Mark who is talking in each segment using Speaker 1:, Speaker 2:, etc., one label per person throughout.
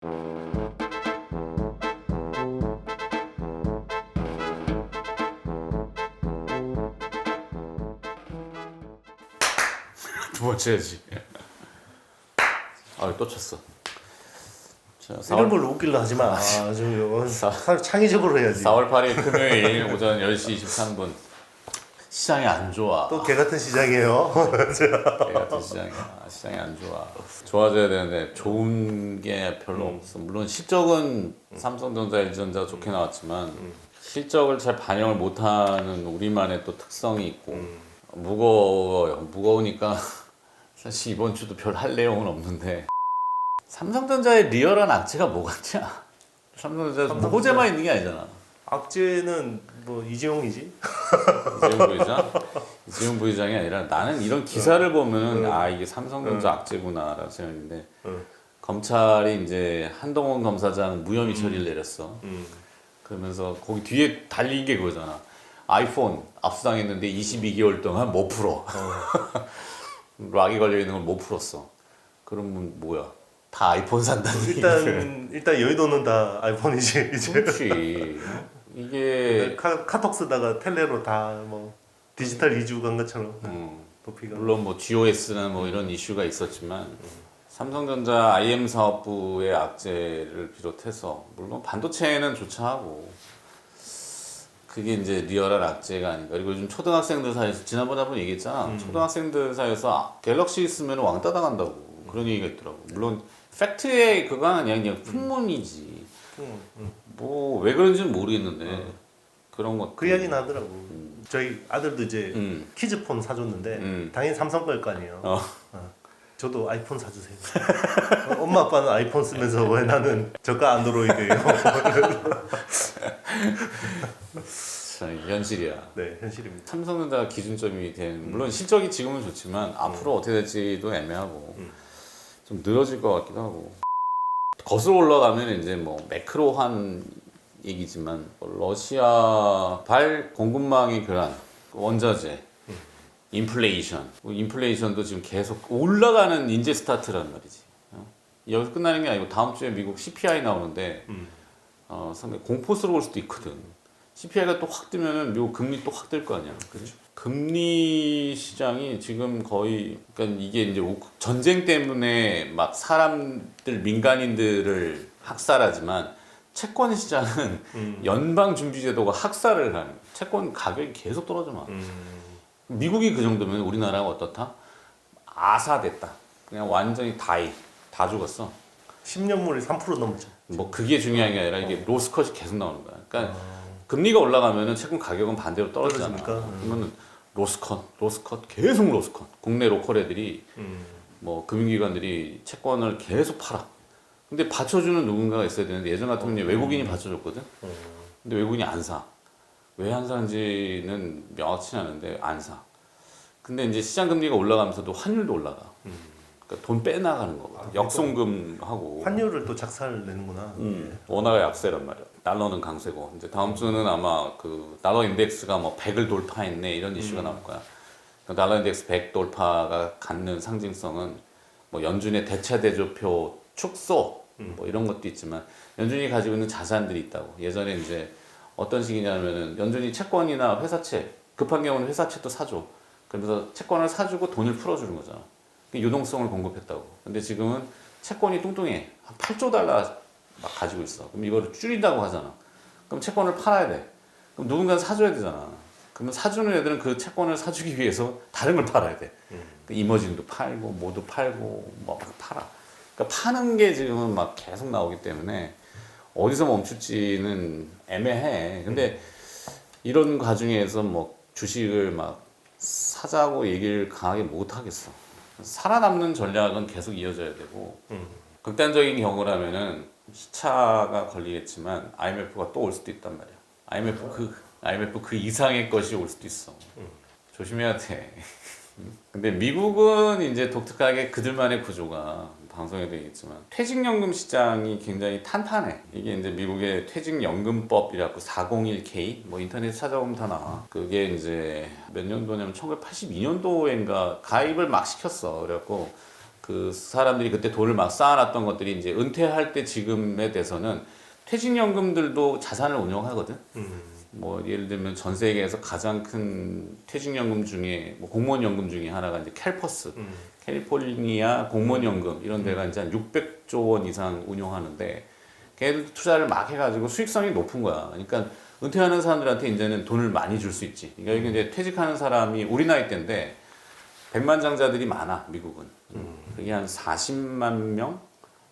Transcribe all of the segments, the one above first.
Speaker 1: 두 번째지. 아, 또 쳤어. 자,
Speaker 2: 이런 걸로 웃길라 하지 마. 좀 창의적으로 해야지.
Speaker 1: 4월 8일 금요일 오전 10시 23분. 시장이 안 좋아.
Speaker 2: 또 개 같은 시장이에요.
Speaker 1: 개 같은 시장이야. 시장이 안 좋아. 좋아져야 되는데 좋은 게 별로 없어. 물론 실적은 삼성전자, LG전자 좋게 나왔지만 실적을 잘 반영을 못하는 우리만의 또 특성이 있고 무거워요. 무거우니까 사실 이번 주도 별 할 내용은 없는데 삼성전자의 리얼한 악재가 뭐겠냐? 삼성전자 호재만 있는 게 아니잖아.
Speaker 2: 악재는 뭐 이재용이지.
Speaker 1: 이재용 부회장이 아니라 나는 이런 기사를 보면은 아 이게 삼성전자 악재구나라고 생각했는데 검찰이 이제 한동훈 검사장 무혐의 처리를 내렸어. 그러면서 거기 뒤에 달린 게 그거잖아. 아이폰 압수당했는데 22개월 동안 못 풀어. 락이 걸려 있는 걸 못 풀었어. 그러면 뭐야? 다 아이폰 산다는
Speaker 2: 일단 여의도는 다 아이폰이지 이제.
Speaker 1: 그렇지. 이게
Speaker 2: 카톡 쓰다가 텔레로 다 뭐 디지털 이주 간 것처럼 도피가.
Speaker 1: 물론 뭐 GOS나 뭐 이런 이슈가 있었지만 삼성전자 IM 사업부의 악재를 비롯해서 물론 반도체는 조차하고 그게 이제 리얼한 악재가 아닌가. 그리고 요즘 초등학생들 사이에서 지난번에 한번 얘기했잖아. 초등학생들 사이에서 갤럭시 있으면 왕따 당한다고 그런 얘기가 있더라고. 물론 팩트에 그거는 그냥 풍문이지. 뭐 왜 그런지는 모르겠는데 그런 것.
Speaker 2: 그 이야기 나더라고. 저희 아들도 이제 키즈폰 사줬는데 당연히 삼성 거일 거 아니에요. 저도 아이폰 사주세요. 엄마 아빠는 아이폰 쓰면서 왜 나는 저가 안드로이드예요.
Speaker 1: 현실이야.
Speaker 2: 네, 현실입니다.
Speaker 1: 삼성전자 기준점이 된 물론 실적이 지금은 좋지만 앞으로 어떻게 될지도 애매하고 좀 늘어질 것 같기도 하고 거슬러 올라가면 이제 뭐 매크로한 얘기지만 러시아발 공급망의 교란, 원자재, 인플레이션, 인플레이션도 지금 계속 올라가는 인제 스타트란 말이지. 여기서 끝나는 게 아니고 다음 주에 미국 CPI 나오는데 상당히 공포스러울 수도 있거든. CPI가 또 확 뜨면은 미국 금리 또 확 뜰 거 아니야. 그렇죠? 금리 시장이 지금 거의 그러니까 이게 이제 전쟁 때문에 막 사람들 민간인들을 학살하지만 채권 시장은 연방 준비 제도가 학살을 하는 거야. 채권 가격이 계속 떨어져 막. 미국이 그 정도면 우리나라가 어떻다? 아사됐다. 그냥 완전히 다 죽었어.
Speaker 2: 10년물이 3% 넘죠.
Speaker 1: 뭐 그게 중요한 게 아니라 이게 로스컷이 계속 나오는 거야. 그러니까 금리가 올라가면은 채권 가격은 반대로 떨어지잖아. 그러면은 로스컷 계속 로스컷. 국내 로컬 애들이 뭐 금융기관들이 채권을 계속 팔아. 근데 받쳐주는 누군가가 있어야 되는데 예전 같으면 외국인이 받쳐줬거든. 근데 외국인이 안 사. 왜 안 사는지는 명확치 않은데 안 사. 근데 이제 시장 금리가 올라가면서도 환율도 올라가. 그러니까 돈 빼나가는 거거든. 역송금하고.
Speaker 2: 환율을 또 작사를 내는구나.
Speaker 1: 원화가 약세란 말이야. 달러는 강세고. 이제 다음 주는 아마 그 달러 인덱스가 뭐 100을 돌파했네 이런 이슈가 나올 거야. 그 달러 인덱스 100 돌파가 갖는 상징성은 뭐 연준의 대차 대조표 축소 뭐 이런 것도 있지만 연준이 가지고 있는 자산들이 있다고. 예전에 이제 어떤 식이냐면은 연준이 채권이나 회사채 급한 경우는 회사채도 사줘. 그러면서 채권을 사주고 돈을 풀어주는 거잖아. 유동성을 공급했다고. 근데 지금은 채권이 뚱뚱해. 한 8조 달러 막 가지고 있어. 그럼 이거를 줄인다고 하잖아. 그럼 채권을 팔아야 돼. 그럼 누군가는 사줘야 되잖아. 그러면 사주는 애들은 그 채권을 사주기 위해서 다른 걸 팔아야 돼. 이머징도 팔고 뭐도 팔고 뭐 막 팔아. 그러니까 파는 게 지금은 막 계속 나오기 때문에 어디서 멈출지는 애매해. 근데 이런 과정에서 뭐 주식을 막 사자고 얘기를 강하게 못 하겠어. 살아남는 전략은 계속 이어져야 되고 극단적인 경우라면은 시차가 걸리겠지만 IMF가 또 올 수도 있단 말이야. IMF 그 이상의 것이 올 수도 있어. 조심해야 돼. 근데 미국은 이제 독특하게 그들만의 구조가 방송에도 얘기했지만 퇴직연금 시장이 굉장히 탄탄해. 이게 이제 미국의 퇴직연금법이라고 401k 뭐 인터넷에 찾아보면 다 나와. 그게 이제 몇 년도냐면 1982년도인가 가입을 막 시켰어. 그래갖고 그 사람들이 그때 돈을 막 쌓아놨던 것들이 이제 은퇴할 때 지금에 대해서는 퇴직연금들도 자산을 운용하거든. 뭐 예를 들면 전 세계에서 가장 큰 퇴직연금 중에 뭐 공무원연금 중에 하나가 이제 캘퍼스, 캘리포니아 공무원연금 이런 데가 이제 한 600조 원 이상 운용하는데 걔들 투자를 막 해가지고 수익성이 높은 거야. 그러니까 은퇴하는 사람들한테 이제는 돈을 많이 줄 수 있지. 그러니까 이게 이제 퇴직하는 사람이 우리 나이 때인데 백만장자들이 많아 미국은. 그게 한 40만 명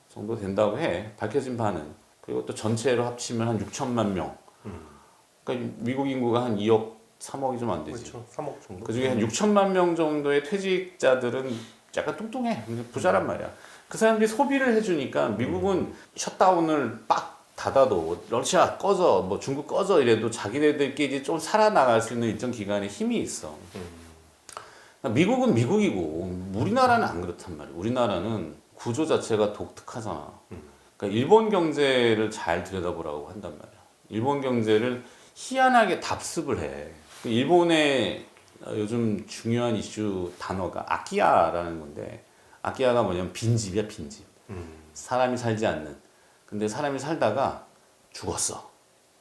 Speaker 1: 정도 된다고 해. 밝혀진 바는. 그리고 또 전체로 합치면 한 6천만 명. 그러니까 미국 인구가 한 2억, 3억이 좀 안 되지.
Speaker 2: 그렇죠. 3억 정도.
Speaker 1: 그중에 한 6천만 명 정도의 퇴직자들은 약간 뚱뚱해. 부자란 말이야. 그 사람들이 소비를 해주니까 미국은 샷다운을 빡 닫아도 러시아 꺼져, 뭐 중국 꺼져 이래도 자기네들끼리 좀 살아나갈 수 있는 일정 기간의 힘이 있어. 미국은 미국이고 우리나라는 안 그렇단 말이야. 우리나라는 구조 자체가 독특하잖아. 그러니까 일본 경제를 잘 들여다보라고 한단 말이야. 일본 경제를 희한하게 답습을 해. 일본의 요즘 중요한 이슈 단어가 아키야라는 건데 아키야가 뭐냐면 빈집이야 빈집. 사람이 살지 않는. 근데 사람이 살다가 죽었어.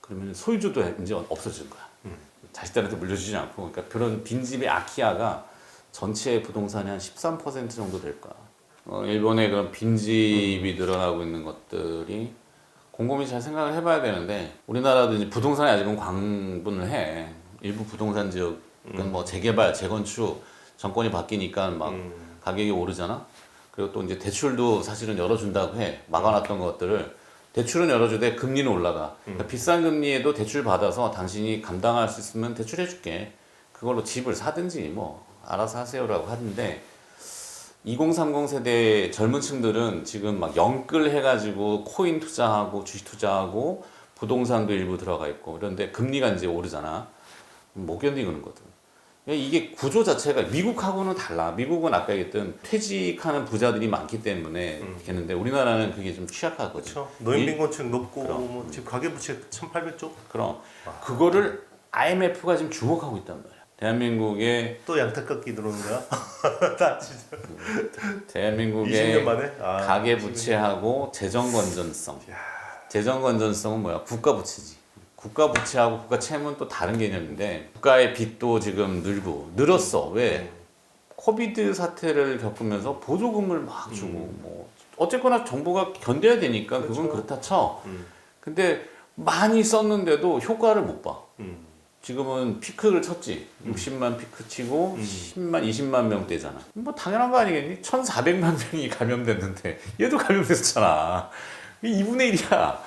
Speaker 1: 그러면 소유주도 이제 없어지는 거야. 자식들한테 물려주지 않고. 그러니까 그런 빈집의 아키야가 전체 부동산의 한 13% 정도 될 거야. 일본의 그런 빈집이 늘어나고 있는 것들이 곰곰이 잘 생각을 해봐야 되는데 우리나라도 이제 부동산이 아직은 광분을 해. 일부 부동산 지역은 뭐 재개발, 재건축 정권이 바뀌니까 막 가격이 오르잖아. 그리고 또 이제 대출도 사실은 열어준다고 해. 막아놨던 것들을 대출은 열어주되 금리는 올라가. 그러니까 비싼 금리에도 대출 받아서 당신이 감당할 수 있으면 대출해줄게. 그걸로 집을 사든지 뭐 알아서 하세요라고 하는데 2030 세대 젊은 층들은 지금 막 영끌 해가지고 코인 투자하고 주식 투자하고 부동산도 일부 들어가 있고 그런데 금리가 이제 오르잖아. 못 견디는 거거든. 이게 구조 자체가 미국하고는 달라. 미국은 아까 얘기했던 퇴직하는 부자들이 많기 때문에 되는데 우리나라는 그게 좀 취약하거든.
Speaker 2: 그렇죠. 노인 빈곤층 높고
Speaker 1: 그럼.
Speaker 2: 뭐 집 가계부채 1,800조.
Speaker 1: 그럼 그거를 IMF가 지금 주목하고 있단 말이야. 대한민국의
Speaker 2: 또 양태깎기 들어오는 거야? 다 진짜. 20년
Speaker 1: 대한민국의
Speaker 2: 만에?
Speaker 1: 가계 부채하고 재정 건전성. 재정 건전성은 뭐야? 국가 부채지. 국가 부채하고 국가 채무는 또 다른 개념인데 국가의 빚도 지금 늘었어. 왜? 코비드 사태를 겪으면서 보조금을 막 주고 뭐 어쨌거나 정부가 견뎌야 되니까
Speaker 2: 그렇죠.
Speaker 1: 그건 그렇다 쳐. 근데 많이 썼는데도 효과를 못 봐. 지금은 피크를 쳤지. 60만 피크 치고 10만, 20만 명대잖아. 뭐 당연한 거 아니겠니? 1,400만 명이 감염됐는데 얘도 감염됐었잖아. 2분의 1이야.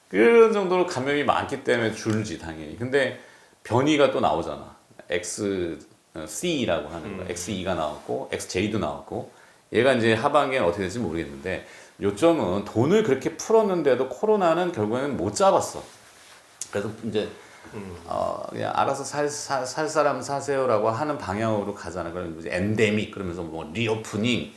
Speaker 1: 그런 정도로 감염이 많기 때문에 줄지 당연히. 근데 변이가 또 나오잖아. XC라고 하는 거야. XE가 나왔고 XJ도 나왔고 얘가 이제 하반기엔 어떻게 될지 모르겠는데 요점은 돈을 그렇게 풀었는데도 코로나는 결국에는 못 잡았어. 그래서 이제 그냥 알아서 살 사람 사세요라고 하는 방향으로 가잖아. 그러면 이제 엔데믹 그러면서 뭐 리오프닝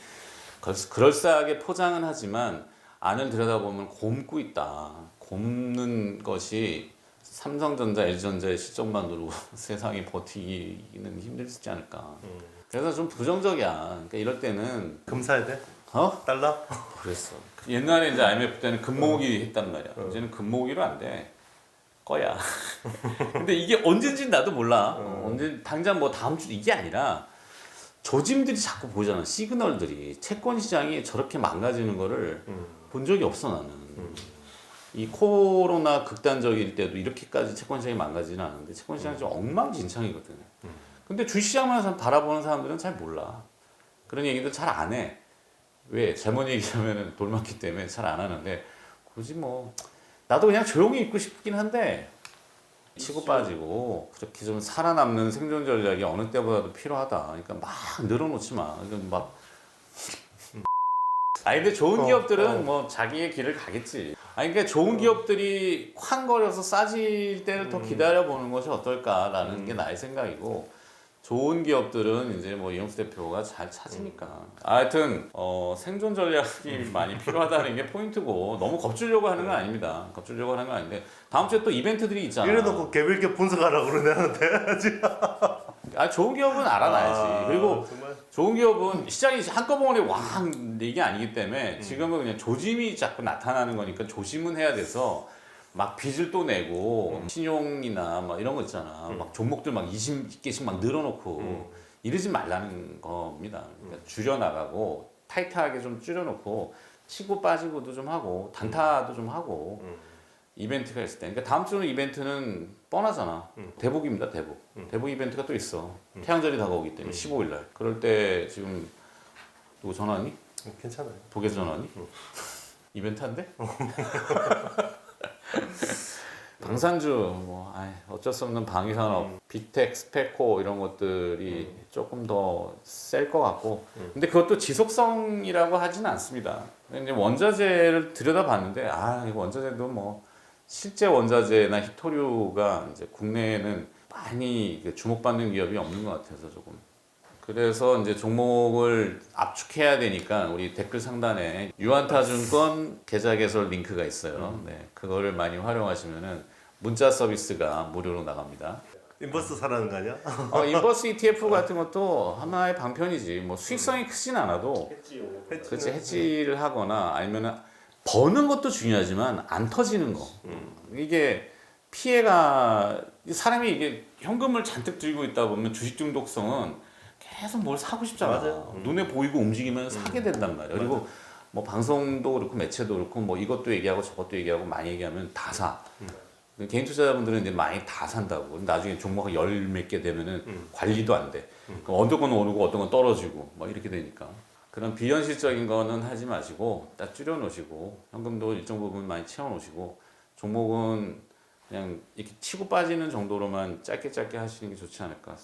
Speaker 1: 그럴싸하게 포장은 하지만 안을 들여다보면 곪고 있다. 곪는 것이 삼성전자, LG전자의 실적만으로 세상이 버티기는 힘들지 않을까. 그래서 좀 부정적이야. 그러니까 이럴 때는
Speaker 2: 금 사야 돼?
Speaker 1: 어?
Speaker 2: 달러?
Speaker 1: 그랬어. 옛날에 이제 IMF 때는 금모으기 했단 말이야. 이제는 금모으기로 안 돼. 거야. 근데 이게 언젠지 나도 몰라. 언제 당장 뭐 다음 주 이게 아니라 조짐들이 자꾸 보잖아. 시그널들이 채권 시장이 저렇게 망가지는 거를 본 적이 없어 나는. 이 코로나 극단적일 때도 이렇게까지 채권 시장이 망가지는 않은데 채권 시장이 좀 엉망진창이거든. 근데 주식시장만 바라보는 사람들은 잘 몰라. 그런 얘기도 잘 안 해. 왜? 잘못 얘기하면 돌 맞기 때문에 잘 안 하는데 굳이 뭐 나도 그냥 조용히 있고 싶긴 한데 치고 빠지고 그렇게 좀 살아남는 생존 전략이 어느 때보다도 필요하다. 그러니까 막 늘어놓지 마. 막 아니 근데 좋은 기업들은 뭐 자기의 길을 가겠지. 아니 그러니까 좋은 기업들이 쾅거려서 싸질 때를 더 기다려 보는 것이 어떨까라는 게 나의 생각이고 좋은 기업들은 이제 뭐 이용수 대표가 잘 찾으니까. 하여튼 생존 전략이 많이 필요하다는 게 포인트고 너무 겁주려고 하는 건 아닙니다. 겁주려고 하는 건 아닌데 다음 주에 또 이벤트들이 있잖아.
Speaker 2: 이래놓고 개별 기업 분석하라고 그러는데
Speaker 1: 좋은 기업은 알아놔야지. 그리고
Speaker 2: 정말.
Speaker 1: 좋은 기업은 시장이 한꺼번에 왕 근데 이게 아니기 때문에 지금은 그냥 조짐이 자꾸 나타나는 거니까 조심은 해야 돼서 막 빚을 또 내고 신용이나 막 이런 거 있잖아. 막 종목들 막 20개씩 막 늘어놓고 이러지 말라는 겁니다. 그러니까 줄여나가고 타이트하게 좀 줄여놓고 치고 빠지고도 좀 하고 단타도 좀 하고 이벤트가 있을 때. 그러니까 다음 주는 이벤트는 뻔하잖아. 대복입니다, 대복. 대복 이벤트가 또 있어. 태양절이 다가오기 때문에 15일 날. 그럴 때 지금 누구 전화 왔니?
Speaker 2: 괜찮아요.
Speaker 1: 복에서 전화 왔니? 이벤트 한대? 방산주 뭐 어쩔 수 없는 방위산업, 빅텍, 스페코 이런 것들이 조금 더 셀 것 같고 근데 그것도 지속성이라고 하지는 않습니다. 이제 원자재를 들여다봤는데 이거 원자재도 뭐 실제 원자재나 히토류가 이제 국내에는 많이 주목받는 기업이 없는 것 같아서 조금 그래서 이제 종목을 압축해야 되니까 우리 댓글 상단에 유한타증권 계좌 개설 링크가 있어요. 네, 그거를 많이 활용하시면은 문자 서비스가 무료로 나갑니다.
Speaker 2: 인버스 사라는 거 아니야?
Speaker 1: 인버스 ETF 같은 것도 하나의 방편이지. 뭐 수익성이 크진 않아도 그렇지 해지를 하거나 아니면은 버는 것도 중요하지만 안 터지는 거. 이게 피해가 사람이 이게 현금을 잔뜩 들고 있다 보면 주식 중독성은 계속 뭘 사고 싶잖아.
Speaker 2: 맞아요.
Speaker 1: 눈에 보이고 움직이면 사게 된단 말이야. 그리고 뭐 방송도 그렇고 매체도 그렇고 뭐 이것도 얘기하고 저것도 얘기하고 많이 얘기하면 다 사. 개인 투자자분들은 이제 많이 다 산다고. 나중에 종목이 열 몇 개 되면은 관리도 안 돼. 그럼 어떤 건 오르고 어떤 건 떨어지고 뭐 이렇게 되니까. 그런 비현실적인 거는 하지 마시고 딱 줄여 놓으시고 현금도 일정 부분 많이 채워 놓으시고 종목은 그냥 이렇게 치고 빠지는 정도로만 짧게 하시는 게 좋지 않을까.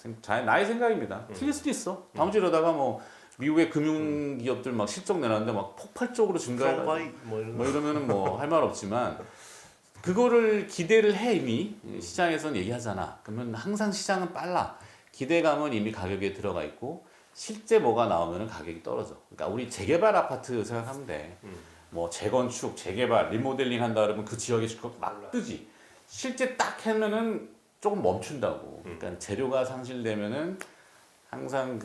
Speaker 1: 나의 생각입니다. 틀릴 수도 있어. 다음 주에 이러다가 뭐 미국의 금융기업들 막 실적 내놨는데 막 폭발적으로 증가해가지고 뭐 이러면은 뭐 할 말 없지만 그거를 기대를 해 이미 시장에서는 얘기하잖아. 그러면 항상 시장은 빨라. 기대감은 이미 가격에 들어가 있고 실제 뭐가 나오면은 가격이 떨어져. 그러니까 우리 재개발 아파트 생각하면 돼. 뭐 재건축, 재개발, 리모델링 한다 그러면 그 지역의 주가 막 뜨지. 실제 딱 하면은 조금 멈춘다고. 그러니까 재료가 상실되면은 항상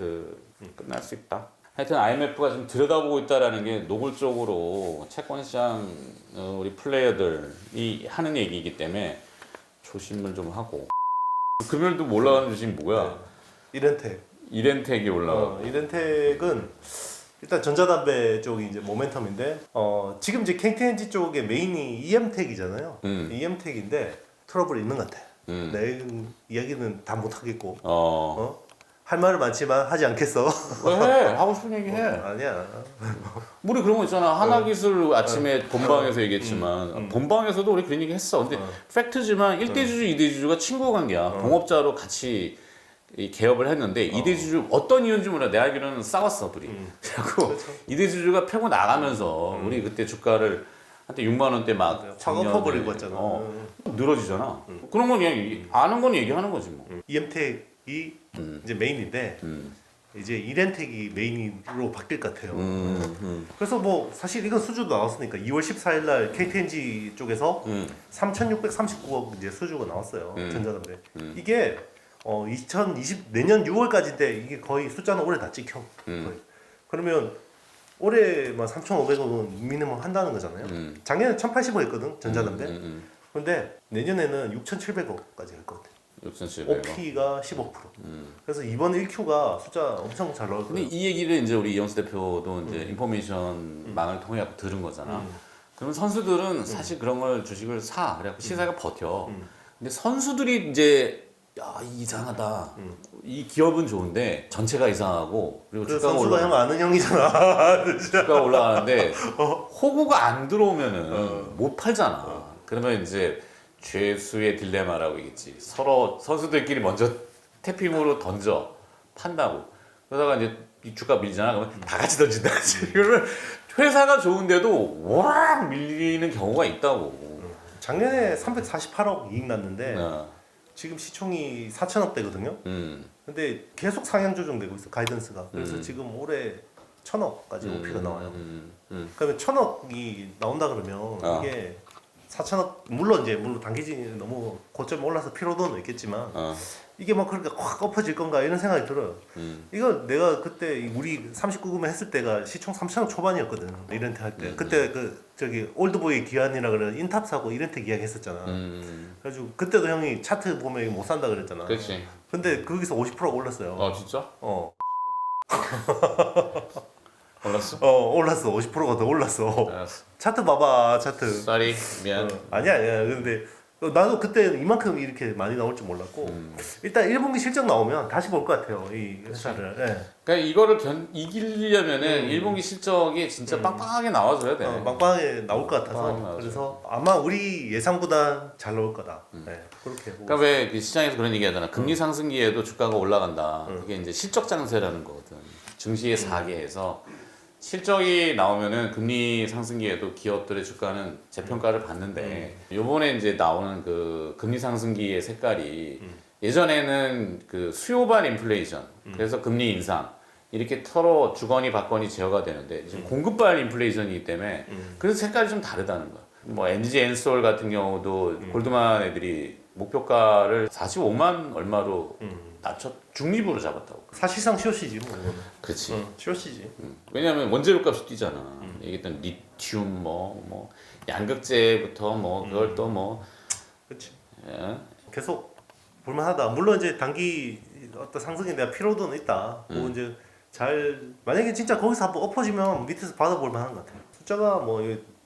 Speaker 1: 끝날 수 있다. 하여튼 IMF가 좀 들여다보고 있다라는 게 노골적으로 채권 시장 우리 플레이어들이 하는 얘기이기 때문에 조심을 좀 하고. 금요일도 올라가는 주식이 뭐야? 이렌텍이 올라가고.
Speaker 2: 이렌텍은 일단 전자담배 쪽이 이제 모멘텀인데 지금 이제 캥텐지 쪽의 메인이 EM텍이잖아요. EM텍인데 트러블이 있는 것 같아. 내 이야기는 다 못 하겠고. 할 말은 많지만 하지 않겠어.
Speaker 1: 왜 해? 하고 싶은 얘기 해.
Speaker 2: 아니야.
Speaker 1: 우리 그런 거 있잖아. 하나기술 아침에 본방에서 얘기했지만 본방에서도 우리 그런 얘기 했어. 근데 팩트지만 1대주주, 2대주주가 친구 관계야. 동업자로 같이 이 개업을 했는데 2대주주 어떤 이유인지 몰라. 내 알기로는 싸웠어 둘이. 그래갖고 2대주주가 펴고 나가면서 우리 그때 주가를 한때 6만 원대 막
Speaker 2: 작업퍼버리고 왔잖아.
Speaker 1: 늘어지잖아. 그런 건 그냥 아는 건 얘기하는 거지 뭐.
Speaker 2: EM텍이 이제 메인인데 이제 이렌텍이 메인으로 바뀔 것 같아요. 그래서 뭐 사실 이건 수주도 나왔으니까 2월 14일 날 KTNG 쪽에서 3,639억 이제 수주가 나왔어요. 전자담배. 이게 2020 내년 6월까지인데 이게 거의 숫자는 올해 다 찍혀. 거의. 그러면 올해만 3,500억은 미니멈 한다는 거잖아요. 작년에 1,080억 했거든 전자담배. 근데 내년에는 6,700억까지 할 것 같아.
Speaker 1: 6,700억.
Speaker 2: OP가 15%. 그래서 이번 1Q가 숫자 엄청 잘 나올
Speaker 1: 근데
Speaker 2: 거예요.
Speaker 1: 이 얘기를 이제 우리 이영수 대표도 이제 인포메이션 망을 통해 갖고 들은 거잖아. 그러면 선수들은 사실 그런 걸 주식을 사. 그래갖고 시세가 버텨. 근데 선수들이 이제 이상하다. 이 기업은 좋은데 전체가 이상하고 그리고
Speaker 2: 그
Speaker 1: 주가가
Speaker 2: 선수가 형 아는 형이잖아.
Speaker 1: 주가가 올라가는데 호구가 안 들어오면은 못 팔잖아. 그러면 이제 죄수의 딜레마라고 있겠지. 서로 선수들끼리 먼저 태핑으로 던져 판다고. 그러다가 이제 이 주가 밀잖아. 그러면 다 같이 던진다. 그러면 회사가 좋은데도 워낙 밀리는 경우가 있다고.
Speaker 2: 작년에 348억 이익 났는데 지금 시총이 4천억 대거든요. 근데 계속 상향 조정되고 있어 가이던스가. 그래서 지금 올해 1,000억까지 OP가 나와요. 그러면 1,000억이 나온다 그러면 이게 4천억 물론 단기지 너무 고점 올라서 피로도는 있겠지만 이게 막 그렇게 확 엎어질 건가 이런 생각이 들어요. 이거 내가 그때 우리 39금에 했을 때가 시총 3천억 초반이었거든. 이벤트 할 때. 그때 그 저기 올드보이 기한이라 그래 인탑 사고 이벤트 이야기했었잖아. 그래가지고 그때도 형이 차트 보면 이거 못 산다 그랬잖아.
Speaker 1: 그렇지.
Speaker 2: 근데 거기서 50%가 올랐어요.
Speaker 1: 아 진짜? 올랐어?
Speaker 2: 올랐어. 50%가 더 올랐어.
Speaker 1: 알았어.
Speaker 2: 차트 봐봐, 차트.
Speaker 1: 쏘리 미안.
Speaker 2: 아니야. 근데 나도 그때 이만큼 이렇게 많이 나올 줄 몰랐고 일단 1분기 실적 나오면 다시 볼 것 같아요. 이 회사를. 예.
Speaker 1: 그러니까 이거를 이기려면은 1분기 실적이 진짜 빵빵하게 나와줘야 돼.
Speaker 2: 막방에 나올 것 같아서
Speaker 1: 빵빵하게 나와줘요.
Speaker 2: 그래서 아마 우리 예상보다 잘 나올 거다. 네, 그렇게 보고
Speaker 1: 그러니까 왜 그 시장에서 그런 얘기 하잖아. 금리 상승기에도 주가가 올라간다. 그게 이제 실적 장세라는 거거든. 증시의 4계에서 실적이 나오면은 금리 상승기에도 기업들의 주가는 재평가를 받는데 요번에 이제 나오는 그 금리 상승기의 색깔이 예전에는 그 수요발 인플레이션 그래서 금리 인상 이렇게 서로 주거니 받거니 제어가 되는데 지금 공급발 인플레이션이기 때문에 그래서 색깔이 좀 다르다는 거야. 뭐 NG 엔솔 같은 경우도 골드만 애들이 목표가를 45만 얼마로 낮춰 중립으로 잡았다고.
Speaker 2: 사실상 쇼시지 뭐.
Speaker 1: 그렇지.
Speaker 2: 쇼시지.
Speaker 1: 왜냐하면 원재료 값이 뛰잖아. 얘기했던 리튬 뭐 양극재부터 뭐 그걸 또 뭐
Speaker 2: 그렇지.
Speaker 1: 예.
Speaker 2: 계속 볼만하다. 물론 이제 단기 어떤 상승에 대한 피로도는 있다. 뭐 이제 잘 만약에 진짜 거기서 한번 엎어지면 밑에서 받아볼 만한 것 같아요. 숫자가 뭐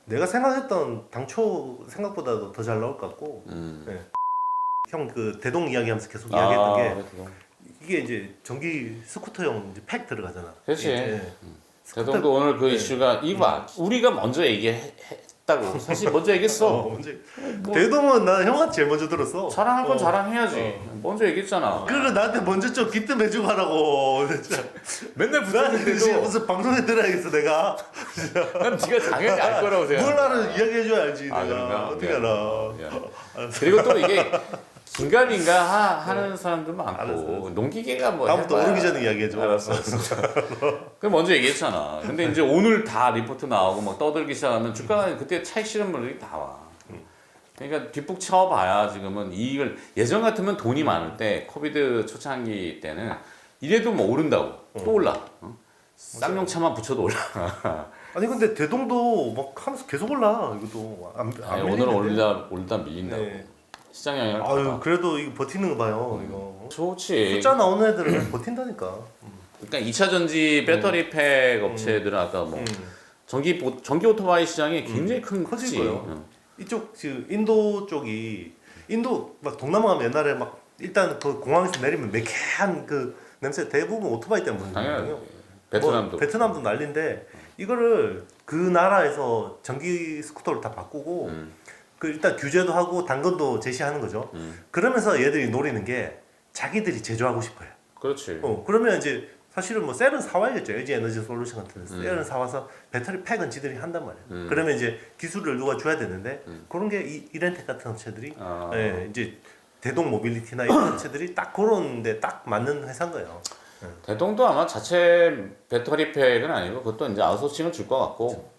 Speaker 2: 내가 생각했던 당초 생각보다도 더 잘 나올 것 같고. 네. 형 그 대동 이야기하면서 계속 이야기했던 게 이게 이제 전기 스쿠터용 이제 팩 들어가잖아.
Speaker 1: 그렇지.
Speaker 2: 예.
Speaker 1: 대동도 오늘 그 이슈가 이봐 우리가 먼저 얘기했다고 사실 먼저 얘기했어.
Speaker 2: 대동은 나 형한테 제일 먼저 들었어.
Speaker 1: 자랑할 건 자랑해야지. 먼저 얘기했잖아.
Speaker 2: 그래 나한테 먼저 좀 기뜸해주고 하라고. 진짜.
Speaker 1: 맨날
Speaker 2: 나는
Speaker 1: 붙었는데도
Speaker 2: 무슨 방송에 들어야겠어 내가.
Speaker 1: 난 네가 당연히 알 거라고 생각해.
Speaker 2: 뭘 나는 이야기해줘야 알지 내가.
Speaker 1: 그런가?
Speaker 2: 어떻게
Speaker 1: 미안.
Speaker 2: 알아.
Speaker 1: 미안. 그리고 또 이게 긴가민가 하는 사람들 많고 농기계가 뭐
Speaker 2: 다음부터
Speaker 1: 해봐야-
Speaker 2: 오르기 전에 이야기해줘.
Speaker 1: 알았어. 그 먼저 얘기했잖아. 근데 이제 오늘 다 리포트 나오고 막 떠들기 시작하면 주가가 그때 차익 실현물들이 다 와. 그러니까 뒷북 쳐봐야 지금은 이익을 예전 같으면 돈이 많을 때 코비드 초창기 때는 이래도 뭐 오른다고 또 올라. 쌍용차만 붙여도 올라.
Speaker 2: 아니 근데 대동도 막 하면서 계속 올라 이것도
Speaker 1: 아니,
Speaker 2: 안
Speaker 1: 오늘은
Speaker 2: 밀리는데?
Speaker 1: 올다 밀린다고.
Speaker 2: 네.
Speaker 1: 시장 영향을
Speaker 2: 아유
Speaker 1: 받아.
Speaker 2: 그래도 이거 버티는 거 봐요 이거.
Speaker 1: 좋지.
Speaker 2: 숫자 나오는 애들은 버틴다니까.
Speaker 1: 그러니까 2차 전지 배터리 팩 업체들은 아까 뭐 전기 오토바이 시장이 굉장히
Speaker 2: 커질
Speaker 1: 크지.
Speaker 2: 거예요. 이쪽 지금 인도 쪽이 인도 막 동남아 가면 옛날에 막 일단 그 공항에서 내리면 매캐한 그 냄새 대부분 오토바이 때문에
Speaker 1: 당연하지.
Speaker 2: 뭐
Speaker 1: 베트남도.
Speaker 2: 베트남도 난리인데 이거를 그 나라에서 전기 스쿠터로 다 바꾸고 그 일단 규제도 하고 당근도 제시하는 거죠. 그러면서 얘들이 노리는 게 자기들이 제조하고 싶어요.
Speaker 1: 그렇지.
Speaker 2: 그러면 이제 사실은 뭐 셀은 사와야겠죠. LG 에너지 솔루션 같은 데서 셀은 사와서 배터리 팩은 지들이 한단 말이에요. 그러면 이제 기술을 누가 줘야 되는데 그런 게 이렌텍 같은 업체들이 예, 이제 대동 모빌리티나 이런 업체들이 딱 그런데 딱 맞는 회사인 거예요.
Speaker 1: 대동도 아마 자체 배터리 팩은 아니고 그것도 이제 아웃소싱을 줄 것 같고.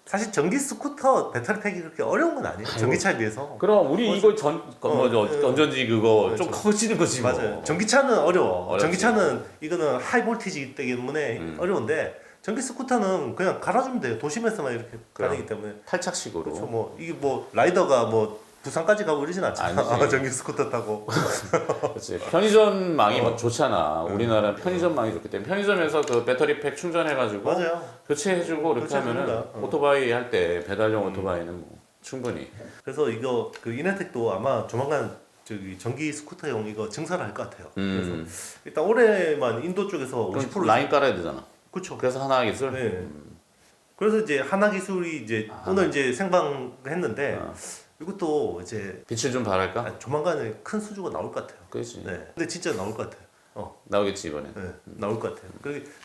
Speaker 2: 사실 전기 스쿠터 배터리 팩이 그렇게 어려운 건 아니에요. 전기차에 비해서.
Speaker 1: 그럼 우리 이거 건전지 그거
Speaker 2: 그렇죠.
Speaker 1: 좀 커지는 거지 뭐.
Speaker 2: 맞아요. 전기차는 어려워.
Speaker 1: 어렵지.
Speaker 2: 전기차는 이거는 하이 볼티지이기 때문에 어려운데 전기 스쿠터는 그냥 갈아주면 돼요. 도심에서만 이렇게 가능이기 때문에.
Speaker 1: 탈착식으로.
Speaker 2: 그렇죠. 뭐 이게 뭐 라이더가 뭐 부산까지 가고 이러진 않잖아.
Speaker 1: 아니지.
Speaker 2: 전기 스쿠터 타고.
Speaker 1: 그렇지. 편의점망이 막 좋잖아. 우리나라는 편의점망이 좋기 때문에 편의점에서 그 배터리 팩 충전해가지고
Speaker 2: 맞아요.
Speaker 1: 교체해주고 이렇게 하면은
Speaker 2: 교체해줍니다.
Speaker 1: 오토바이 할 때 배달용 오토바이는 뭐 충분히.
Speaker 2: 그래서 이거 그 이네텍도 아마 조만간 저기 전기 스쿠터용 이거 증설을 할 것 같아요. 그래서 일단 올해만 인도 쪽에서 50%
Speaker 1: 라인 깔아야 되잖아.
Speaker 2: 그렇죠.
Speaker 1: 그래서 하나 기술.
Speaker 2: 네. 그래서 이제 하나 기술이 이제 오늘 이제 생방했는데 이것도 이제
Speaker 1: 빛을 좀 발할까?
Speaker 2: 조만간에 큰 수주가 나올 것 같아요.
Speaker 1: 그렇지.
Speaker 2: 네. 근데 진짜 나올 것 같아요.
Speaker 1: 나오겠지 이번에.
Speaker 2: 네, 나올 것 같아요.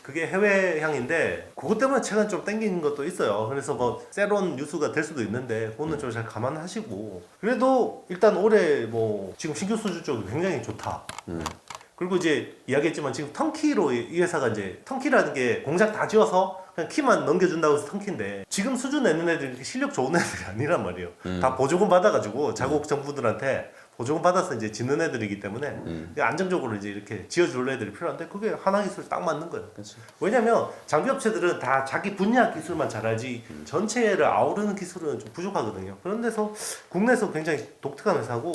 Speaker 2: 그게 해외 향인데 그것 때문에 최근 좀 땡기는 것도 있어요. 그래서 뭐 새로운 뉴스가 될 수도 있는데 그거는 좀 잘 감안하시고 그래도 일단 올해 뭐 지금 신규 수주 쪽이 굉장히 좋다. 그리고 이제 이야기했지만 지금 턴키로 이 회사가 이제 턴키라는 게 공장 다 지어서 그냥 키만 넘겨준다고 해서 턴키인데 지금 수준 내는 애들이 실력 좋은 애들이 아니란 말이에요. 다 보조금 받아가지고 자국 정부들한테 보조금 받아서 이제 짓는 애들이기 때문에 안정적으로 이제 이렇게 지어줄 애들이 필요한데 그게 하나기술 딱 맞는 거예요.
Speaker 1: 그치.
Speaker 2: 왜냐면 장비업체들은 다 자기 분야 기술만 잘 알지 전체를 아우르는 기술은 좀 부족하거든요. 그런 데서 국내에서 굉장히 독특한 회사고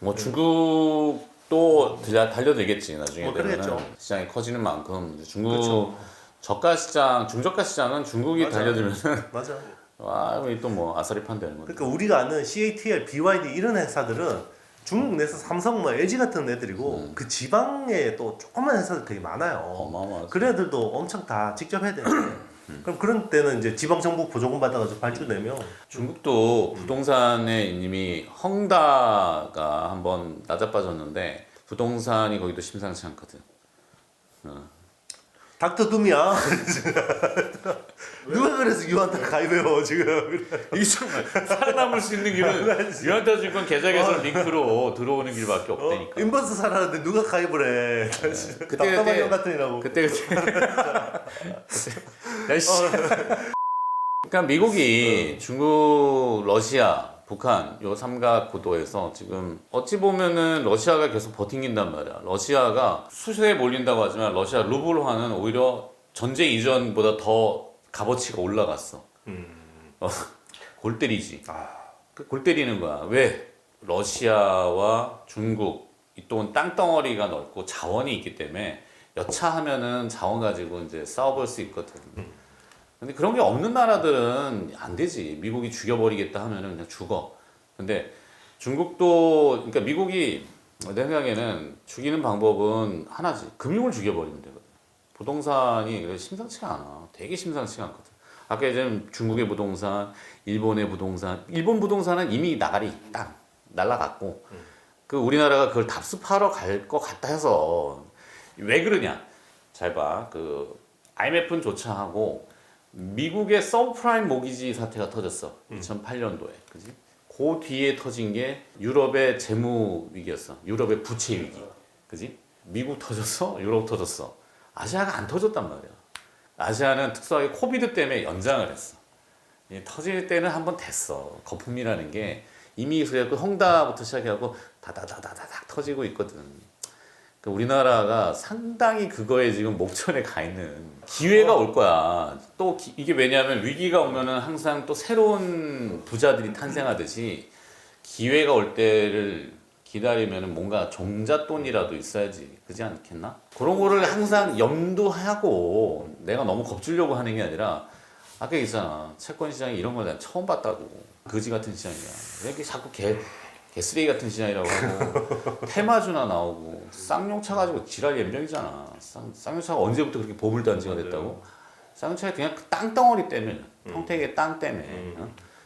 Speaker 1: 뭐 중국도 달려들겠지 나중에
Speaker 2: 그러겠죠.
Speaker 1: 되면은 시장이 커지는 만큼 중국
Speaker 2: 그렇죠.
Speaker 1: 저가 시장, 중저가 시장은 중국이
Speaker 2: 맞아.
Speaker 1: 달려들면은
Speaker 2: 맞아.
Speaker 1: 와, 또 뭐 아싸리 판되는 거지.
Speaker 2: 그러니까 우리가 아는 CATL, BYD 이런 회사들은 중국 내에서 삼성, 뭐 LG 같은 애들이고 그 지방에 또 조그만 회사들 되게 많아요.
Speaker 1: 어마어마하지.
Speaker 2: 그런 애들도 엄청 다 직접 해야 되는데 그럼 그런 때는 이제 지방 정부 보조금 받아가지고 발주되면
Speaker 1: 중국도 부동산에 이미 헝다가 한번 나자빠졌는데 부동산이 거기도 심상치 않거든.
Speaker 2: 닥터 둠이야. 누가 그래서 유한타 가입해요 지금.
Speaker 1: 이게 정말 살아남을 수 있는 길은 유한타증권 계좌 개설 링크로 들어오는 길밖에 없다니까.
Speaker 2: 인버스 사라는데 누가 가입을 해. 답답한 형 같은 이라고.
Speaker 1: 그때 야씨. 그러니까 미국이 중국, 러시아, 북한 요 삼각 고도에서 지금 어찌 보면은 러시아가 계속 버팅긴단 말이야. 러시아가 수세에 몰린다고 하지만 러시아 루블화는 오히려 전쟁 이전보다 더 값어치가 올라갔어. 골 때리지. 골 때리는 거야. 왜? 러시아와 중국 이 또한 땅덩어리가 넓고 자원이 있기 때문에 여차하면은 자원 가지고 이제 싸워볼 수 있거든. 근데 그런 게 없는 나라들은 안 되지. 미국이 죽여버리겠다 하면은 그냥 죽어. 근데 중국도, 그러니까 미국이 내 생각에는 죽이는 방법은 하나지. 금융을 죽여버리면 되거든. 부동산이 심상치가 않아. 되게 심상치가 않거든. 아까 이제 중국의 부동산, 일본의 부동산, 일본 부동산은 이미 나가리 딱 날라갔고, 그 우리나라가 그걸 답습하러 갈 것 같다 해서 왜 그러냐? 잘 봐. 그 IMF는 조차하고 미국의 서브프라임 모기지 사태가 터졌어. 2008년도에. 그지? 그 뒤에 터진 게 유럽의 재무 위기였어. 유럽의 부채 위기. 그지? 미국 터졌어? 유럽 터졌어. 아시아가 안 터졌단 말이야. 아시아는 특수하게 코비드 때문에 연장을 했어. 터질 때는 한번 됐어. 거품이라는 게 이미 그 헝다부터 시작해갖고 다다다다닥 터지고 있거든. 그러니까 우리나라가 상당히 그거에 지금 목전에 가 있는 기회가 올 거야. 또 이게 왜냐하면 위기가 오면은 항상 또 새로운 부자들이 탄생하듯이 기회가 올 때를 기다리면은 뭔가 종잣돈이라도 있어야지. 그렇지 않겠나? 그런 거를 항상 염두하고 내가 너무 겁주려고 하는 게 아니라 아까 있잖아. 채권 시장이 이런 걸 내가 처음 봤다고. 거지 같은 시장이야. 왜 이렇게 자꾸 개쓰레기 같은 시장이라고 하고 테마주나 나오고 쌍용차 가지고 지랄 연병이잖아. 쌍용차가 언제부터 그렇게 보물단지가 됐다고? 쌍용차가 그냥 그 땅덩어리 때문에 평택의 땅 때문에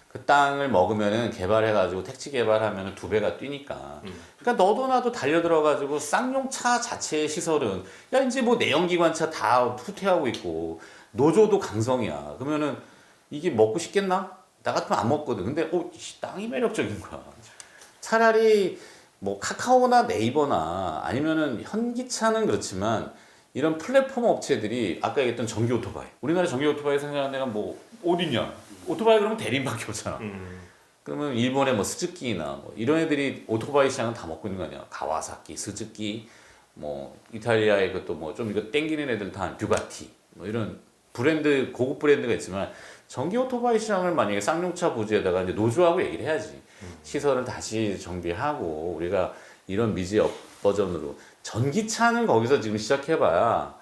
Speaker 1: 그 땅을 먹으면은 개발해가지고 택지 개발하면은 2배가 뛰니까. 그러니까 너도 나도 달려들어가지고 쌍용차 자체의 시설은 야 이제 뭐 내연기관차 다 후퇴하고 있고 노조도 강성이야. 그러면은 이게 먹고 싶겠나? 나 같으면 안 먹거든. 근데 땅이 매력적인 거야. 차라리 뭐 카카오나 네이버나 아니면은 현기차는 그렇지만 이런 플랫폼 업체들이 아까 얘기했던 전기 오토바이. 우리나라 전기 오토바이 생산하는 데가 뭐 어딨냐? 오토바이 그러면 대리인밖에 없잖아. 그러면 일본의 뭐 스즈키나 뭐 이런 애들이 오토바이 시장은 다 먹고 있는 거 아니야? 가와사키, 스즈키, 뭐 이탈리아의 그것도 뭐 좀 이거 땡기는 애들 다 듀가티 뭐 이런 브랜드 고급 브랜드가 있지만 전기 오토바이 시장을 만약에 쌍용차 부지에다가 이제 노조하고 얘기를 해야지. 시설을 다시 정비하고 우리가 이런 미지업 버전으로 전기차는 거기서 지금 시작해봐야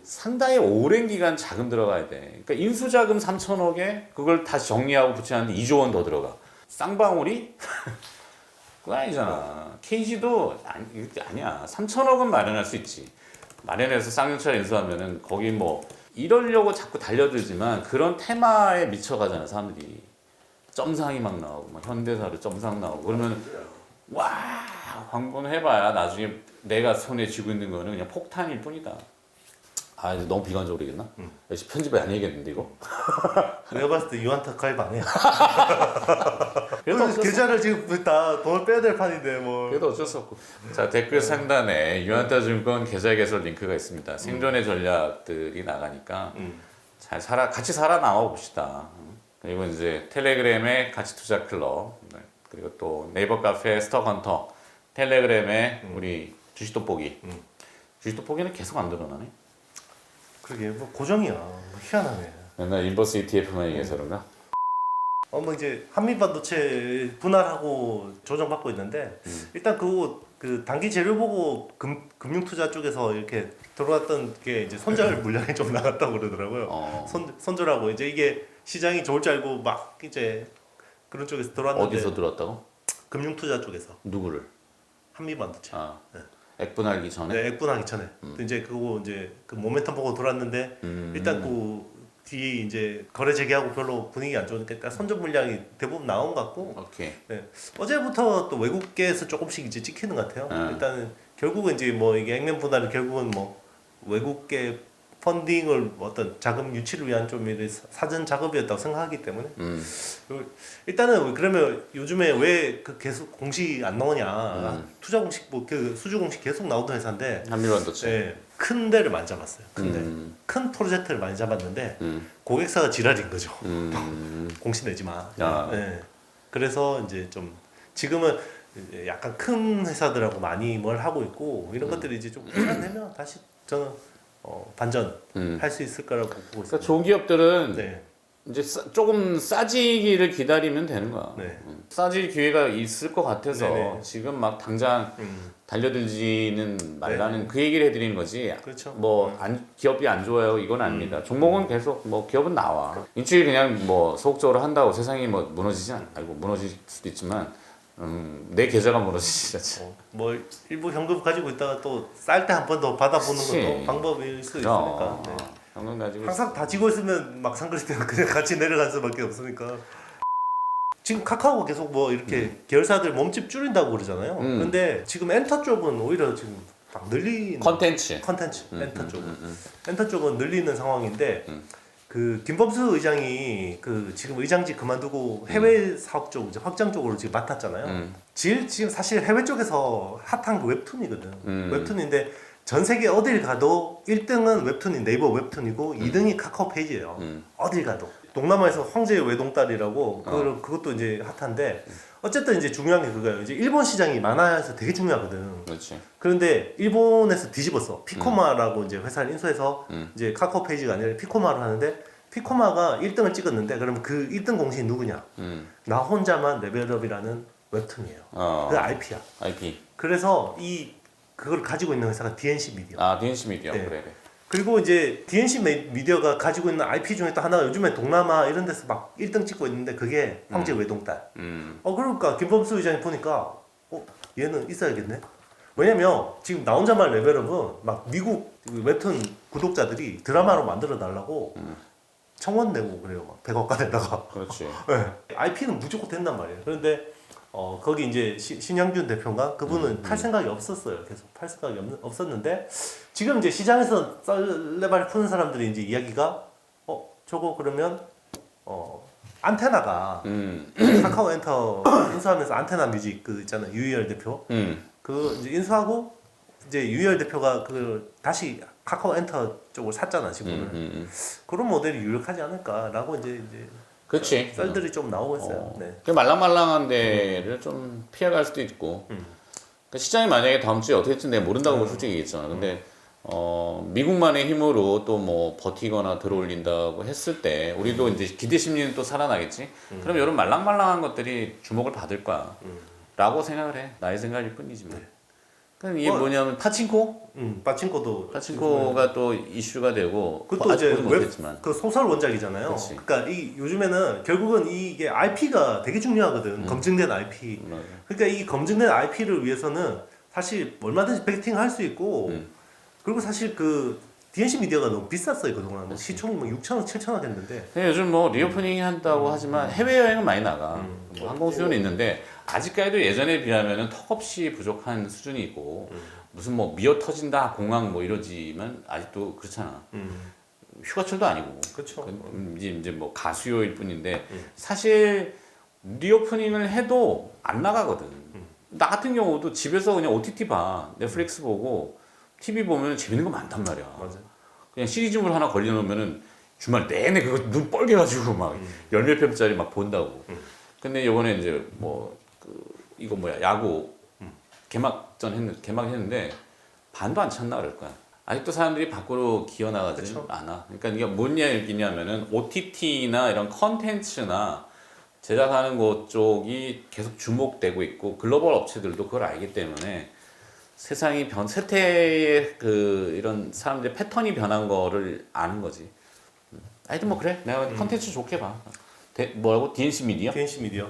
Speaker 1: 상당히 오랜 기간 자금 들어가야 돼. 그러니까 인수자금 3천억에 그걸 다시 정리하고 붙이는데 2조 원 더 들어가. 쌍방울이? 그거 아니잖아. KG도 아니야. 3천억은 마련할 수 있지. 마련해서 쌍용차를 인수하면은 거기 뭐 이러려고 자꾸 달려들지만 그런 테마에 미쳐가잖아 사람들이. 점상이 막 나오고 막 현대사로 점상 나오고 그러면 와 광고는 해봐야 나중에 내가 손에 쥐고 있는 거는 그냥 폭탄일 뿐이다. 아 이제 너무 비관적으로 얘기했나? 역시 편집을 안 해야겠는데 이거?
Speaker 2: 내가 봤을 때 유한타 가입 안 해.
Speaker 1: 그래도
Speaker 2: 계좌를 지금 다 돈을 빼야 될 판인데 뭐.
Speaker 1: 그래도 어쩔 수 없고. 자 댓글 상단에 유한타증권 계좌 개설 링크가 있습니다. 생존의 전략들이 나가니까 같이 살아남아 봅시다. 그리고 이제 텔레그램의 가치 투자 클럽, 네. 그리고 또 네이버 카페 스톡헌터, 텔레그램의 우리 주식 돋보기. 주식 돋보기는 계속 안 늘어나네.
Speaker 2: 그러게 뭐 고정이야. 뭐 희한하네.
Speaker 1: 맨날 인버스 ETF만 얘기해서 그런가?
Speaker 2: 뭐 이제 한미 반도체 분할하고 조정받고 있는데 일단 그 단기 재료 보고 금융 투자 쪽에서 이렇게 들어왔던 게 이제 손절 물량이 좀 나갔다고 그러더라고요. 손절하고 이제 이게 시장이 좋을 줄 알고 막 이제 그런 쪽에서 들어왔는데
Speaker 1: 어디서 들어왔다고?
Speaker 2: 금융 투자 쪽에서
Speaker 1: 누구를?
Speaker 2: 한미 반도체.
Speaker 1: 아,
Speaker 2: 네.
Speaker 1: 액분하기 전에?
Speaker 2: 네, 액분하기 전에. 이제 그거 이제 그 모멘텀 보고 돌았는데 일단 그 뒤에 이제 거래 재개하고 별로 분위기 안 좋으니까 일단 선전 물량이 대부분 나온 것 같고.
Speaker 1: 오케이.
Speaker 2: 네. 어제부터 또 외국계에서 조금씩 이제 찍히는 것 같아요. 일단은 결국은 이제 뭐 이게 액면 분할은 결국은 뭐 외국계 펀딩을 어떤 자금 유치를 위한 좀 이런 사전 작업이었다고 생각하기 때문에 일단은 그러면 요즘에 왜 그 계속 공시 안 나오냐 투자 공식 뭐 그 수주 공식 계속 나오던 회사인데
Speaker 1: 한미반도체.
Speaker 2: 네, 큰 데를 많이 잡았어요. 큰 프로젝트를 많이 잡았는데 고객사가 지랄인 거죠. 공시 내지 마. 네. 그래서 이제 좀 지금은 이제 약간 큰 회사들하고 많이 뭘 하고 있고 이런 것들이 이제 좀 내면 다시 저는 반전 할 수 있을 거라고 보고 있습니다.
Speaker 1: 그러니까 좋은 기업들은
Speaker 2: 네.
Speaker 1: 이제 조금 싸지기를 기다리면 되는 거야.
Speaker 2: 네.
Speaker 1: 싸질 기회가 있을 것 같아서
Speaker 2: 네네.
Speaker 1: 지금 막 당장 달려들지는 말라는 그 얘기를 해드리는 거지.
Speaker 2: 그렇죠.
Speaker 1: 뭐 기업이 안 좋아요 이건 아닙니다. 종목은 계속 뭐 기업은 나와. 인출이 그냥 뭐 소극적으로 한다고 세상이 뭐 무너지지 않고 무너질 수도 있지만 내 계좌가 무너지지.
Speaker 2: 뭐 일부 현금 가지고 있다가 또 쌀 때 한 번 더 받아보는
Speaker 1: 그치.
Speaker 2: 것도 방법일 수 있으니까. 네.
Speaker 1: 현금 가지고
Speaker 2: 항상 다 지고 있으면 막 상그릴 때는 그냥 같이 내려갈 수밖에 없으니까. 지금 카카오가 계속 뭐 이렇게 계열사들 몸집 줄인다고 그러잖아요. 근데 지금 엔터 쪽은 오히려 지금 막 늘리는
Speaker 1: 컨텐츠.
Speaker 2: 엔터 쪽은 엔터 쪽은 늘리는 상황인데 그 김범수 의장이 그 지금 의장직 그만두고 해외 사업 쪽 이제 확장 쪽으로 지금 맡았잖아요. 지금 사실 해외 쪽에서 핫한 게 웹툰이거든. 웹툰인데 전 세계 어딜 가도 1등은 웹툰이 네이버 웹툰이고 2등이 카카오 페이지예요. 어딜 가도. 동남아에서 황제의 외동딸이라고 그것도 이제 핫한데 어쨌든 이제 중요한 게 그거예요. 이제 일본 시장이 만화에서 되게 중요하거든.
Speaker 1: 그렇지.
Speaker 2: 그런데 일본에서 뒤집었어. 피코마라고 이제 회사를 인수해서 이제 카카오 페이지가 아니라 피코마로 하는데 피코마가 1등을 찍었는데 그러면 그 1등 공신이 누구냐? 나 혼자만 레벨업이라는 웹툰이에요. 그 IP야.
Speaker 1: IP.
Speaker 2: 그래서 그걸 가지고 있는 회사가 DNC 미디어.
Speaker 1: 아 DNC 미디어.
Speaker 2: 네.
Speaker 1: 그래.
Speaker 2: 그리고 이제 DNC 미디어가 가지고 있는 IP 중에 또 하나가 요즘에 동남아 이런 데서 막 1등 찍고 있는데 그게 황제 외동딸. 그러니까 김범수 의장이 보니까 얘는 있어야겠네. 왜냐면 지금 나 혼자만 레벨업은 막 미국 웹툰 구독자들이 드라마로 만들어 달라고 청원 내고 그래요. 막 100억가 내다가.
Speaker 1: 그렇지.
Speaker 2: 네. IP는 무조건 된단 말이에요. 그런데 거기 이제 신양준 대표가 그분은 팔 생각이 없었어요. 계속 팔 생각이 없었는데 지금 이제 시장에서 썰레발 푸는 사람들이 이제 이야기가 저거 그러면 안테나가 카카오 엔터 인수하면서 안테나 뮤직 그 있잖아요. 유희열 대표 그 이제 인수하고 이제 유희열 대표가 그 다시 카카오 엔터 쪽을 샀잖아 지분을. 그런 모델이 유력하지 않을까라고 이제
Speaker 1: 그렇지.
Speaker 2: 썰들이 좀 나오고 있어요. 네.
Speaker 1: 그 말랑말랑한 데를 좀 피해갈 수도 있고. 그러니까 시장이 만약에 다음 주에 어떻게 될지 내가 모른다고 솔직히 얘기했잖아. 근데 미국만의 힘으로 또 뭐 버티거나 들어올린다고 했을 때 우리도 이제 기대 심리는 또 살아나겠지. 그럼 이런 말랑말랑한 것들이 주목을 받을 거야. 라고 생각을 해. 나의 생각일 뿐이지만.
Speaker 2: 네.
Speaker 1: 그럼 이게 뭐냐면 파친코? 파친코가 또 이슈가 되고
Speaker 2: 그것도
Speaker 1: 아직
Speaker 2: 이제
Speaker 1: 보지 못했지만.
Speaker 2: 그 소설 원작이잖아요.
Speaker 1: 그치.
Speaker 2: 그러니까 요즘에는 결국은 이게 IP가 되게 중요하거든. 검증된 IP.
Speaker 1: 맞아.
Speaker 2: 그러니까 이 검증된 IP를 위해서는 사실 얼마든지 베팅 할 수 있고 그리고 사실 그 DNC 미디어가 너무 비쌌어요 그동안. 뭐 시총이 뭐 6천억, 7천억 했는데.
Speaker 1: 요즘 뭐 리오프닝 한다고 하지만 해외 여행은 많이 나가. 뭐 항공 수요는 있는데 아직까지도 예전에 비하면은 턱없이 부족한 수준이 있고 무슨 뭐 미어 터진다 공항 뭐 이러지만 아직도 그렇잖아. 휴가철도 아니고.
Speaker 2: 그렇죠.
Speaker 1: 이제 뭐 가수요일 뿐인데 사실 리오프닝을 해도 안 나가거든. 나 같은 경우도 집에서 그냥 OTT 봐. 넷플릭스 보고 TV 보면 재밌는 거 많단 말이야.
Speaker 2: 맞아.
Speaker 1: 그냥 시리즈물 하나 걸려놓으면은 주말 내내 그거 눈 빨개가지고 막 열몇 편짜리 막 본다고. 근데 이번에 이제 뭐 이거 뭐야 야구 개막했는데 반도 안 찼나 그럴 거야. 아직도 사람들이 밖으로 기어나가지
Speaker 2: 그쵸.
Speaker 1: 않아. 그러니까 이게 뭔 얘기냐면은 OTT나 이런 컨텐츠나 제작하는 것 쪽이 계속 주목되고 있고 글로벌 업체들도 그걸 알기 때문에 세상이 세태의 이런 사람들의 패턴이 변한 거를 아는 거지. 하여튼 뭐 그래. 내가 컨텐츠 좋게 봐. 뭐라고? DNC 미디어?
Speaker 2: DNC 미디어.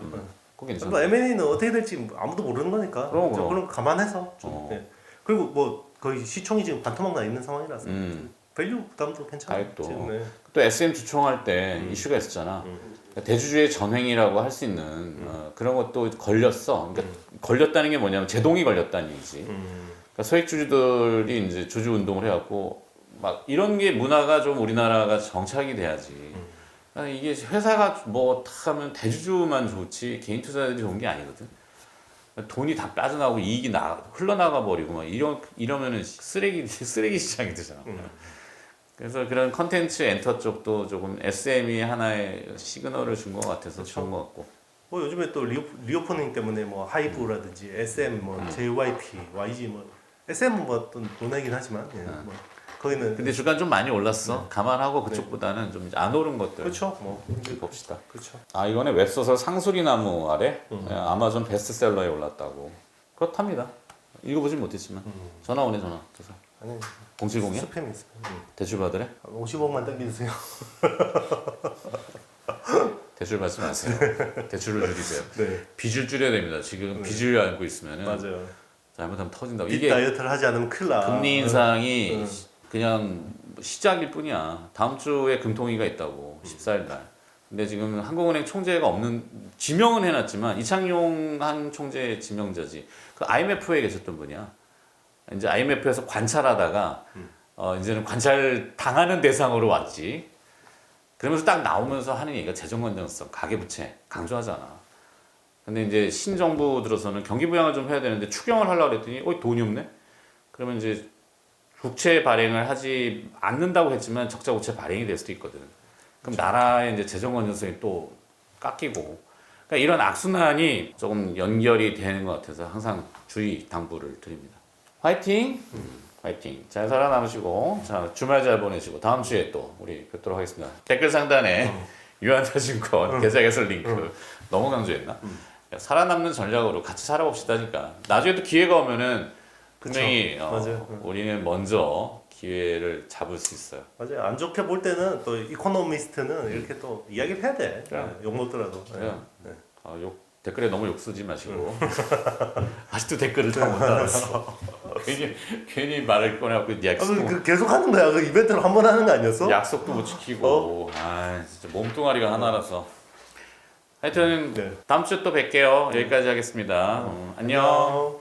Speaker 1: 그거 괜찮아.
Speaker 2: 뭐 M&A는 어떻게 될지 아무도 모르는 거니까.
Speaker 1: 그럼.
Speaker 2: 그런 거 감안해서 좀. 예. 그리고 뭐 거의 시총이 지금 반토막 나 있는 상황이라서 밸류 부담도 괜찮아요.
Speaker 1: 또.
Speaker 2: 지금, 네.
Speaker 1: 또 SM 주총할 때 이슈가 있었잖아. 그러니까 대주주의 전횡이라고 할 수 있는 그런 것도 걸렸어. 그러니까 걸렸다는 게 뭐냐면 제동이 걸렸다는 얘기지. 그러니까 소액주주들이 이제 주주 운동을 해갖고 막 이런 게 문화가 좀 우리나라가 정착이 돼야지. 그러니까 이게 회사가 뭐 다 하면 대주주만 좋지 개인 투자자들이 좋은 게 아니거든. 돈이 다 빠져나오고 이익이 흘러나가 버리고 막 이러면은 쓰레기 시장이 되잖아. 그래서 그런 컨텐츠 엔터 쪽도 조금 SM이 하나의 시그널을 준 것 같아서 좋은 것 같고.
Speaker 2: 뭐 요즘에 또 리오프닝 때문에 뭐 하이브라든지 SM, 뭐 JYP, YG 뭐 SM은 뭐 어떤 논하긴 하지만 예, 뭐 거기는
Speaker 1: 근데 주가 좀 많이 올랐어. 감안하고 그쪽보다는 좀 안 오른 것들.
Speaker 2: 그렇죠. 뭐
Speaker 1: 봅시다.
Speaker 2: 그렇죠.
Speaker 1: 아 이거는 웹소설 상수리나무 아래 아마존 베스트셀러에 올랐다고. 그렇답니다. 읽어보진 못했지만 전화 오네 전화. 그래서
Speaker 2: 아니
Speaker 1: 070이야?
Speaker 2: 스팸이 있어요.
Speaker 1: 대출 받으래?
Speaker 2: 50억만 당겨주세요.
Speaker 1: 대출 받지 마세요. 대출을 줄이세요.
Speaker 2: 네.
Speaker 1: 빚을 줄여야 됩니다. 지금 빚을 안고 있으면은
Speaker 2: 맞아요.
Speaker 1: 잘못하면 터진다고.
Speaker 2: 빚
Speaker 1: 이게
Speaker 2: 다이어트를 하지 않으면 큰일 나.
Speaker 1: 금리 인상이 그냥 시작일 뿐이야. 다음 주에 금통위가 있다고 14일 날. 근데 지금 한국은행 총재가 없는 지명은 해놨지만 이창용 한 총재 지명자지. 그 IMF에 계셨던 분이야. 이제 IMF에서 관찰하다가 이제는 관찰 당하는 대상으로 왔지. 그러면서 딱 나오면서 하는 얘기가 재정 건전성, 가계부채 강조하잖아. 근데 이제 신정부 들어서는 경기 부양을 좀 해야 되는데 추경을 하려고 그랬더니 돈이 없네. 그러면 이제 국채 발행을 하지 않는다고 했지만 적자 국채 발행이 될 수도 있거든. 그럼 나라의 이제 재정 건전성이 또 깎이고. 그러니까 이런 악순환이 조금 연결이 되는 것 같아서 항상 주의 당부를 드립니다. 화이팅! 화이팅! 잘 살아남으시고, 자, 주말 잘 보내시고, 다음 주에 또 우리 뵙도록 하겠습니다. 댓글 상단에 유한타증권 계좌 개설 링크 너무 강조했나? 야, 살아남는 전략으로 같이 살아봅시다니까. 나중에 또 기회가 오면은 분명히
Speaker 2: 맞아요.
Speaker 1: 우리는 먼저 기회를 잡을 수 있어요.
Speaker 2: 맞아요. 안 좋게 볼 때는 또 이코노미스트는 이렇게 또 이야기를 해야 돼.
Speaker 1: 그래.
Speaker 2: 욕 먹더라도.
Speaker 1: 그래요. 댓글에 너무 욕 쓰지 마시고 아직도 댓글을 다 못 달았어. 괜히 말을 꺼내갖고
Speaker 2: 그 계속 하는 거야. 그 이벤트를 한 번 하는 거 아니었어?
Speaker 1: 약속도 못 지키고 아 진짜 몸뚱아리가 하나라서 하여튼
Speaker 2: 네.
Speaker 1: 다음 주에 또 뵐게요. 여기까지 하겠습니다. 안녕.